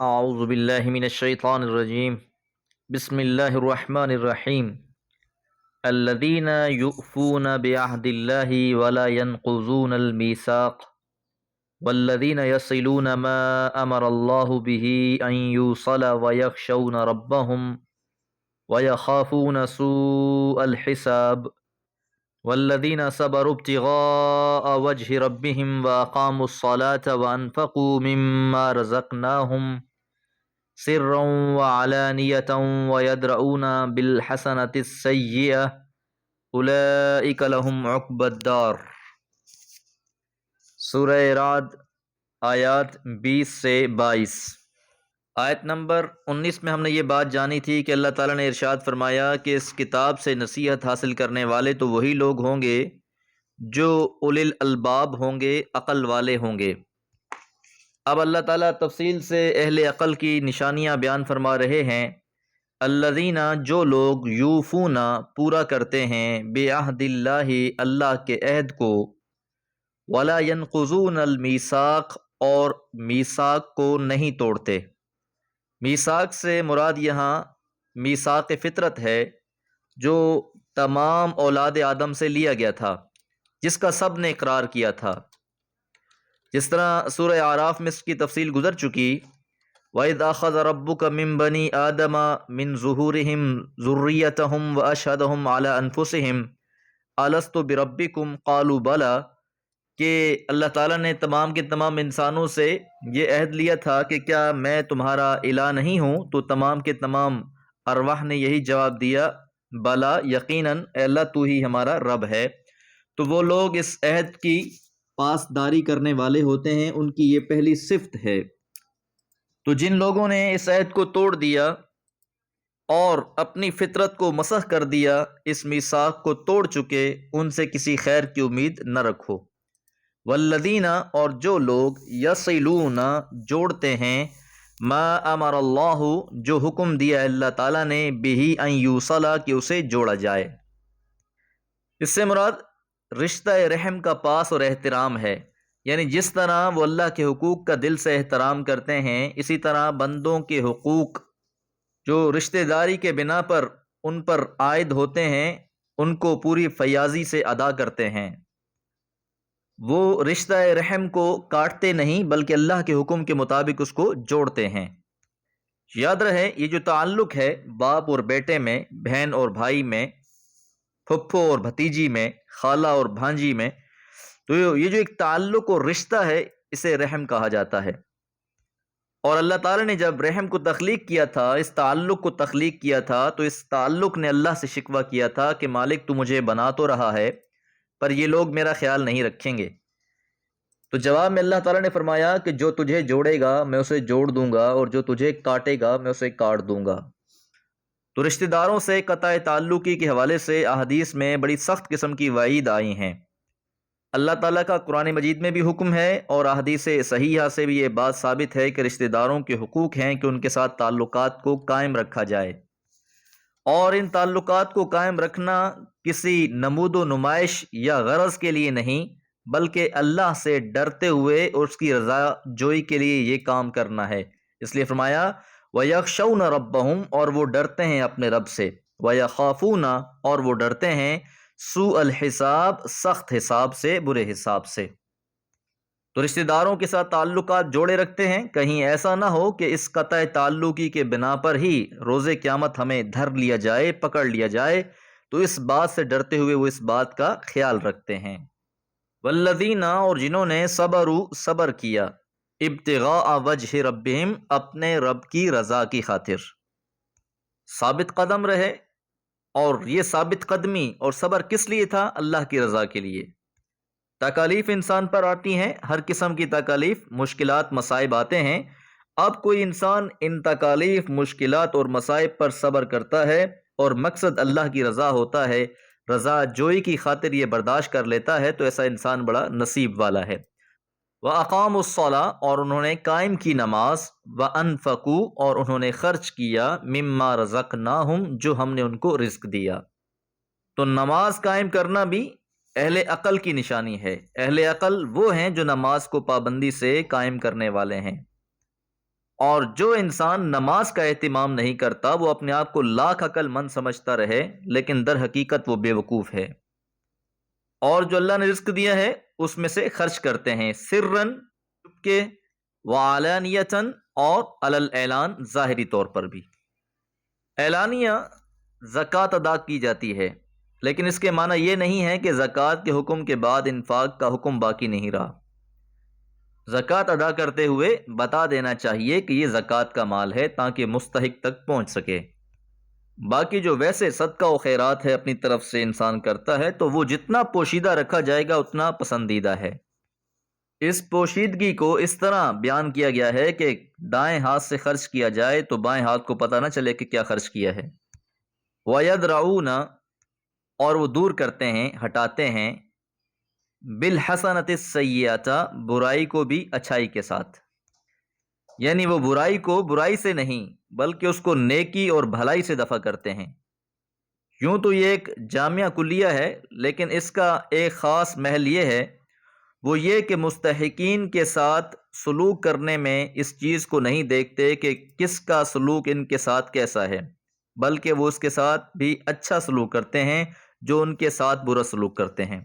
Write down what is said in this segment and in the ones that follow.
اعوذ باللہ من الشیطان الرجیم بسم اللہ الرحمن الرحیم الذین یؤفون بعہد اللہ ولا ينقضون الميثاق والذین یصلون ما امر اللہ به ان یوصل ویخشون ربهم ویخافون سوء الحساب والذین صبروا ابتغاء وجہ ربهم واقاموا الصلاة وانفقوا مما رزقناهم سرا وعلانیة ویدرؤون بالحسنة السیئة اولئک لهم عقبی الدار۔ سورہ رعد آیات 20 سے 22۔ آیت نمبر 19 میں ہم نے یہ بات جانی تھی کہ اللہ تعالیٰ نے ارشاد فرمایا کہ اس کتاب سے نصیحت حاصل کرنے والے تو وہی لوگ ہوں گے جو اولی الالباب ہوں گے، عقل والے ہوں گے۔ اب اللہ تعالیٰ تفصیل سے اہل عقل کی نشانیاں بیان فرما رہے ہیں۔ الذین، جو لوگ یوفون، پورا کرتے ہیں، بعہد اللہ، اللہ کے عہد کو، ولا ینقضون المیثاق، اور میثاق کو نہیں توڑتے۔ میثاق سے مراد یہاں میثاق فطرت ہے جو تمام اولاد آدم سے لیا گیا تھا، جس کا سب نے اقرار کیا تھا۔ جس طرح سورہ اعراف میں اس کی تفصیل گزر چکی، وَإِذْ أَخَذَ رَبُّكَ مِن بَنِي آدَمَ مِن ظُهُورِهِمْ ذُرِّيَّتَهُمْ وَأَشْهَدَهُمْ عَلَىٰ أَنفُسِهِمْ أَلَسْتُ بِرَبِّكُمْ قَالُوا بَلَىٰ، کہ اللہ تعالیٰ نے تمام کے تمام انسانوں سے یہ عہد لیا تھا کہ کیا میں تمہارا الہ نہیں ہوں؟ تو تمام کے تمام ارواح نے یہی جواب دیا، بلا، یقیناً اے اللہ تو ہی ہمارا رب ہے۔ تو وہ لوگ اس عہد کی پاسداری کرنے والے ہوتے ہیں، ان کی یہ پہلی صفت ہے۔ تو جن لوگوں نے اس عہد کو توڑ دیا اور اپنی فطرت کو مسخ کر دیا، اس میثاق کو توڑ چکے، ان سے کسی خیر کی امید نہ رکھو۔ والذین، اور جو لوگ یصلون، جوڑتے ہیں، ما امر اللہ، جو حکم دیا اللہ تعالیٰ نے، بہ، ان یوصل، کہ اسے جوڑا جائے۔ اس سے مراد رشتہ رحم کا پاس اور احترام ہے، یعنی جس طرح وہ اللہ کے حقوق کا دل سے احترام کرتے ہیں، اسی طرح بندوں کے حقوق جو رشتہ داری کے بنا پر ان پر عائد ہوتے ہیں، ان کو پوری فیاضی سے ادا کرتے ہیں۔ وہ رشتہ رحم کو کاٹتے نہیں بلکہ اللہ کے حکم کے مطابق اس کو جوڑتے ہیں۔ یاد رہے، یہ جو تعلق ہے باپ اور بیٹے میں، بہن اور بھائی میں، پھپھو اور بھتیجی میں، خالہ اور بھانجی میں، تو یہ جو ایک تعلق اور رشتہ ہے، اسے رحم کہا جاتا ہے۔ اور اللہ تعالیٰ نے جب رحم کو تخلیق کیا تھا، اس تعلق کو تخلیق کیا تھا، تو اس تعلق نے اللہ سے شکوہ کیا تھا کہ مالک تو مجھے بنا تو رہا ہے پر یہ لوگ میرا خیال نہیں رکھیں گے۔ تو جواب میں اللہ تعالیٰ نے فرمایا کہ جو تجھے جوڑے گا میں اسے جوڑ دوں گا، اور جو تجھے کاٹے گا میں اسے کاٹ دوں گا۔ تو رشتہ داروں سے قطع تعلقی کے حوالے سے احادیث میں بڑی سخت قسم کی وعید آئی ہیں۔ اللہ تعالیٰ کا قرآن مجید میں بھی حکم ہے، اور احادیث صحیحہ سے بھی یہ بات ثابت ہے کہ رشتہ داروں کے حقوق ہیں کہ ان کے ساتھ تعلقات کو قائم رکھا جائے، اور ان تعلقات کو قائم رکھنا کسی نمود و نمائش یا غرض کے لیے نہیں، بلکہ اللہ سے ڈرتے ہوئے اور اس کی رضا جوئی کے لیے یہ کام کرنا ہے۔ اس لیے فرمایا وَيَخْشَوْنَ رَبَّهُمْ، اور وہ ڈرتے ہیں اپنے رب سے، وَيَخَافُونَ، اور وہ ڈرتے ہیں، سوء الحساب، سخت حساب سے، برے حساب سے۔ تو رشتہ داروں کے ساتھ تعلقات جوڑے رکھتے ہیں، کہیں ایسا نہ ہو کہ اس قطع تعلقی کے بنا پر ہی روز قیامت ہمیں دھر لیا جائے، پکڑ لیا جائے، تو اس بات سے ڈرتے ہوئے وہ اس بات کا خیال رکھتے ہیں۔ والذین، اور جنہوں نے صبر کیا، ابتغاء وجہ ربہم، اپنے رب کی رضا کی خاطر ثابت قدم رہے۔ اور یہ ثابت قدمی اور صبر کس لیے تھا؟ اللہ کی رضا کے لیے۔ تکالیف انسان پر آتی ہیں، ہر قسم کی تکالیف، مشکلات، مصائب آتے ہیں۔ اب کوئی انسان ان تکالیف، مشکلات اور مصائب پر صبر کرتا ہے اور مقصد اللہ کی رضا ہوتا ہے، رضا جوئی کی خاطر یہ برداشت کر لیتا ہے، تو ایسا انسان بڑا نصیب والا ہے۔ وَأَقَامُوا الصَّلَاةَ، اور انہوں نے قائم کی نماز، وَأَنفَقُوا، اور انہوں نے خرچ کیا، مِمَّا رَزَقْنَاهُمْ، جو ہم نے ان کو رزق دیا۔ تو نماز قائم کرنا بھی اہل عقل کی نشانی ہے۔ اہل عقل وہ ہیں جو نماز کو پابندی سے قائم کرنے والے ہیں، اور جو انسان نماز کا اہتمام نہیں کرتا وہ اپنے آپ کو لاکھ عقل مند سمجھتا رہے لیکن در حقیقت وہ بے وقوف ہے۔ اور جو اللہ نے رزق دیا ہے اس میں سے خرچ کرتے ہیں، سرن چھپ کے، وعلانیتاً اور علی الاعلان ظاہری طور پر بھی۔ اعلانیہ زکوٰۃ ادا کی جاتی ہے لیکن اس کے معنی یہ نہیں ہے کہ زکوٰۃ کے حکم کے بعد انفاق کا حکم باقی نہیں رہا۔ زکوٰۃ ادا کرتے ہوئے بتا دینا چاہیے کہ یہ زکوٰۃ کا مال ہے تاکہ مستحق تک پہنچ سکے۔ باقی جو ویسے صدقہ و خیرات ہے اپنی طرف سے انسان کرتا ہے تو وہ جتنا پوشیدہ رکھا جائے گا اتنا پسندیدہ ہے۔ اس پوشیدگی کو اس طرح بیان کیا گیا ہے کہ دائیں ہاتھ سے خرچ کیا جائے تو بائیں ہاتھ کو پتہ نہ چلے کہ کیا خرچ کیا ہے۔ وَيَدْرَعُونَ اور وہ دور کرتے ہیں، ہٹاتے ہیں، بِالْحَسَنَةِ السَّيِّئَةَ برائی کو بھی اچھائی کے ساتھ، یعنی وہ برائی کو برائی سے نہیں بلکہ اس کو نیکی اور بھلائی سے دفع کرتے ہیں۔ یوں تو یہ ایک جامعہ کلیہ ہے لیکن اس کا ایک خاص محل یہ ہے، وہ یہ کہ مستحقین کے ساتھ سلوک کرنے میں اس چیز کو نہیں دیکھتے کہ کس کا سلوک ان کے ساتھ کیسا ہے، بلکہ وہ اس کے ساتھ بھی اچھا سلوک کرتے ہیں جو ان کے ساتھ برا سلوک کرتے ہیں۔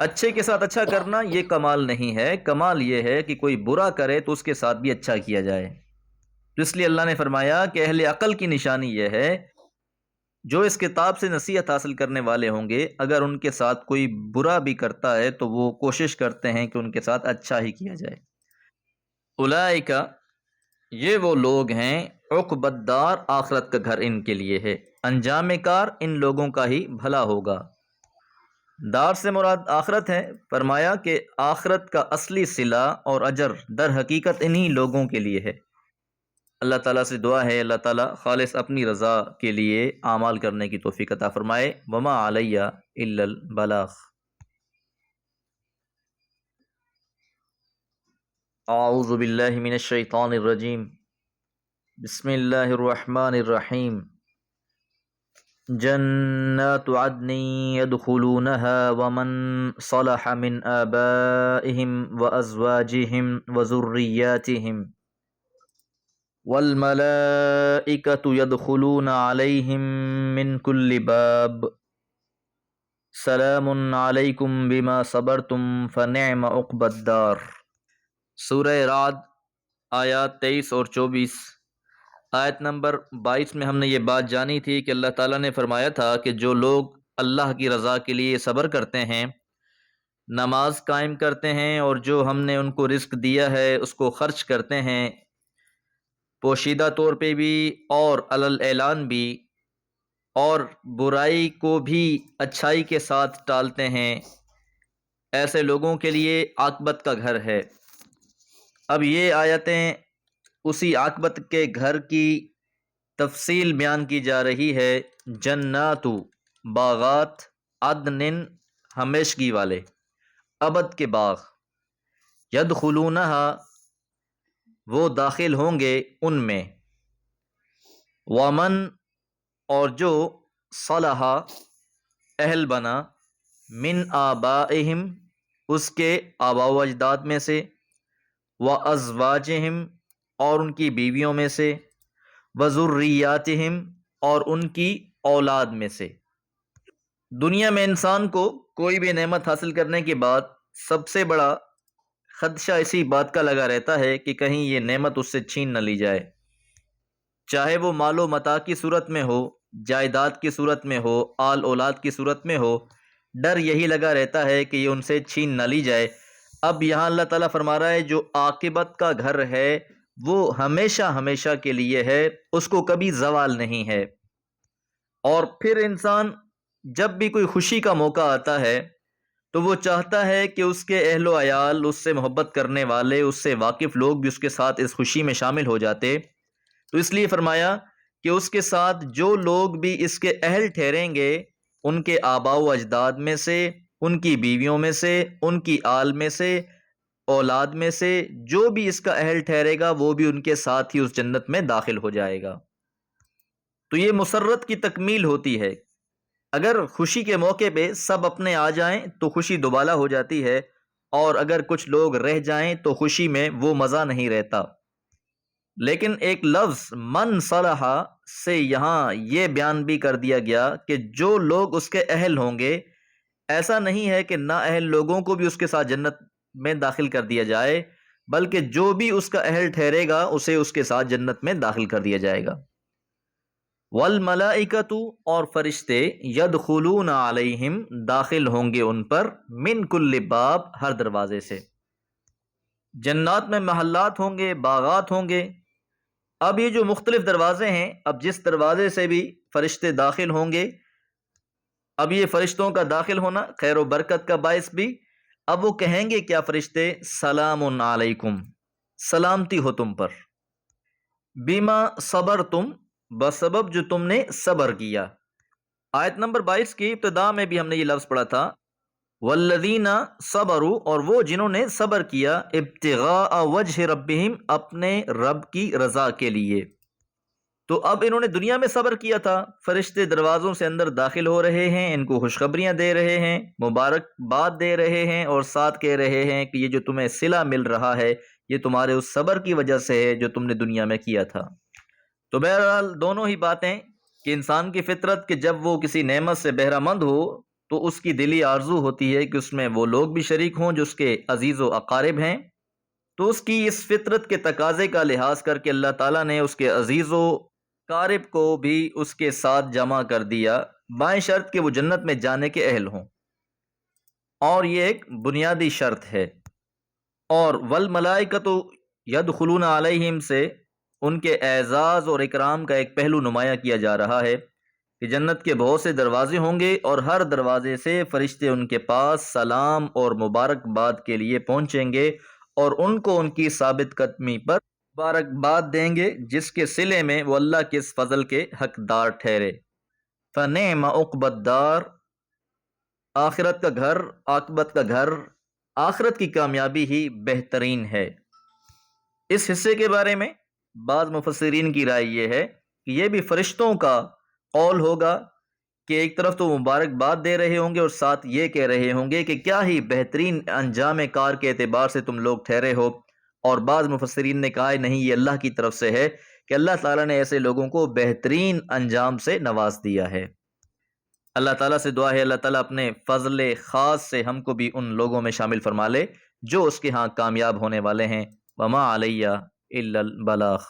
اچھے کے ساتھ اچھا کرنا یہ کمال نہیں ہے، کمال یہ ہے کہ کوئی برا کرے تو اس کے ساتھ بھی اچھا کیا جائے۔ تو اس لیے اللہ نے فرمایا کہ اہل عقل کی نشانی یہ ہے، جو اس کتاب سے نصیحت حاصل کرنے والے ہوں گے اگر ان کے ساتھ کوئی برا بھی کرتا ہے تو وہ کوشش کرتے ہیں کہ ان کے ساتھ اچھا ہی کیا جائے۔ اولئک یہ وہ لوگ ہیں، عقبی الدار آخرت کا گھر ان کے لیے ہے، انجام کار ان لوگوں کا ہی بھلا ہوگا۔ دار سے مراد آخرت ہے، فرمایا کہ آخرت کا اصلی صلہ اور اجر در حقیقت انہی لوگوں کے لیے ہے۔ اللہ تعالیٰ سے دعا ہے اللہ تعالیٰ خالص اپنی رضا کے لیے اعمال کرنے کی توفیق عطا فرمائے۔ وما علیہ الا البلاغ۔ اعوذ باللہ من الشیطان الرجیم، بسم اللہ الرحمن الرحیم۔ جنات عدن يدخلونها ومن صلح من آبائهم وأزواجهم وذرياتهم والملائكة يدخلون عليهم من كل باب سلام عليكم بما صبرتم فنعم عقبى الدار۔ سورہ رعد آیات 23 اور 24۔ آیت نمبر 22 میں ہم نے یہ بات جانی تھی کہ اللہ تعالیٰ نے فرمایا تھا کہ جو لوگ اللہ کی رضا کے لیے صبر کرتے ہیں، نماز قائم کرتے ہیں اور جو ہم نے ان کو رزق دیا ہے اس کو خرچ کرتے ہیں، پوشیدہ طور پہ بھی اور علی الاعلان بھی، اور برائی کو بھی اچھائی کے ساتھ ٹالتے ہیں، ایسے لوگوں کے لیے عاقبت کا گھر ہے۔ اب یہ آیتیں اسی عاقبت کے گھر کی تفصیل بیان کی جا رہی ہے۔ جنات باغات، عدن ہمیشگی والے، ابد کے باغ، یدخلونہا وہ داخل ہوں گے ان میں، ومن اور جو صلح اہل بنا، من آبائہم اس کے آباء و اجداد میں سے، وازواجہم اور ان کی بیویوں میں سے، وذریاتہم اور ان کی اولاد میں سے۔ دنیا میں انسان کو کوئی بھی نعمت حاصل کرنے کے بعد سب سے بڑا خدشہ اسی بات کا لگا رہتا ہے کہ کہیں یہ نعمت اس سے چھین نہ لی جائے، چاہے وہ مال و متاع کی صورت میں ہو، جائیداد کی صورت میں ہو، آل اولاد کی صورت میں ہو، ڈر یہی لگا رہتا ہے کہ یہ ان سے چھین نہ لی جائے۔ اب یہاں اللہ تعالیٰ فرما رہا ہے جو عاقبت کا گھر ہے وہ ہمیشہ ہمیشہ کے لیے ہے، اس کو کبھی زوال نہیں ہے۔ اور پھر انسان جب بھی کوئی خوشی کا موقع آتا ہے تو وہ چاہتا ہے کہ اس کے اہل و عیال، اس سے محبت کرنے والے، اس سے واقف لوگ بھی اس کے ساتھ اس خوشی میں شامل ہو جاتے، تو اس لیے فرمایا کہ اس کے ساتھ جو لوگ بھی اس کے اہل ٹھہریں گے، ان کے آباء و اجداد میں سے، ان کی بیویوں میں سے، ان کی آل میں سے، اولاد میں سے، جو بھی اس کا اہل ٹھہرے گا وہ بھی ان کے ساتھ ہی اس جنت میں داخل ہو جائے گا۔ تو یہ مسرت کی تکمیل ہوتی ہے۔ اگر خوشی کے موقع پہ سب اپنے آ جائیں تو خوشی دوبالا ہو جاتی ہے، اور اگر کچھ لوگ رہ جائیں تو خوشی میں وہ مزہ نہیں رہتا۔ لیکن ایک لفظ من صلح سے یہاں یہ بیان بھی کر دیا گیا کہ جو لوگ اس کے اہل ہوں گے، ایسا نہیں ہے کہ نااہل لوگوں کو بھی اس کے ساتھ جنت میں داخل کر دیا جائے، بلکہ جو بھی اس کا اہل ٹھہرے گا اسے اس کے ساتھ جنت میں داخل کر دیا جائے گا۔ والملائکۃ اور فرشتے یدخلون علیہم داخل ہوں گے ان پر، من کل باب ہر دروازے سے۔ جنات میں محلات ہوں گے، باغات ہوں گے۔ اب یہ جو مختلف دروازے ہیں، اب جس دروازے سے بھی فرشتے داخل ہوں گے، اب یہ فرشتوں کا داخل ہونا خیر و برکت کا باعث بھی۔ اب وہ کہیں گے کیا فرشتے؟ سلام علیکم، سلامتی ہو تم پر، بیما صبر تم، بسبب جو تم نے صبر کیا۔ آیت نمبر 22 کی ابتدا میں بھی ہم نے یہ لفظ پڑھا تھا، والذین صبروا، اور وہ جنہوں نے صبر کیا، ابتغاء وجہ ربہم، اپنے رب کی رضا کے لیے۔ تو اب انہوں نے دنیا میں صبر کیا تھا، فرشتے دروازوں سے اندر داخل ہو رہے ہیں، ان کو خوشخبریاں دے رہے ہیں، مبارکباد دے رہے ہیں، اور ساتھ کہہ رہے ہیں کہ یہ جو تمہیں صلہ مل رہا ہے یہ تمہارے اس صبر کی وجہ سے ہے جو تم نے دنیا میں کیا تھا۔ تو بہرحال دونوں ہی باتیں کہ انسان کی فطرت کہ جب وہ کسی نعمت سے بہرہ مند ہو تو اس کی دلی آرزو ہوتی ہے کہ اس میں وہ لوگ بھی شریک ہوں جو اس کے عزیز و اقارب ہیں، تو اس کی اس فطرت کے تقاضے کا لحاظ کر کے اللہ تعالیٰ نے اس کے عزیز و اقارب کو بھی اس کے ساتھ جمع کر دیا، بائیں شرط کہ وہ جنت میں جانے کے اہل ہوں، اور یہ ایک بنیادی شرط ہے۔ اور والملائکۃ یدخلون علیہم سے ان کے اعزاز اور اکرام کا ایک پہلو نمایاں کیا جا رہا ہے کہ جنت کے بہت سے دروازے ہوں گے اور ہر دروازے سے فرشتے ان کے پاس سلام اور مبارکباد کے لیے پہنچیں گے اور ان کو ان کی ثابت قدمی پر مبارکباد دیں گے جس کے صلے میں وہ اللہ کے اس فضل کے حقدار ٹھہرے۔ فنعم عقبی الدار، آخرت کا گھر، عاقبت کا گھر، آخرت کی کامیابی ہی بہترین ہے۔ اس حصے کے بارے میں بعض مفسرین کی رائے یہ ہے کہ یہ بھی فرشتوں کا قول ہوگا کہ ایک طرف تو مبارکباد دے رہے ہوں گے اور ساتھ یہ کہہ رہے ہوں گے کہ کیا ہی بہترین انجام کار کے اعتبار سے تم لوگ ٹھہرے ہو، اور بعض مفسرین نے کہا نہیں، یہ اللہ کی طرف سے ہے کہ اللہ تعالیٰ نے ایسے لوگوں کو بہترین انجام سے نواز دیا ہے۔ اللہ تعالیٰ سے دعا ہے اللہ تعالیٰ اپنے فضل خاص سے ہم کو بھی ان لوگوں میں شامل فرما لے جو اس کے ہاں کامیاب ہونے والے ہیں۔ وما علیہ الا البلاغ۔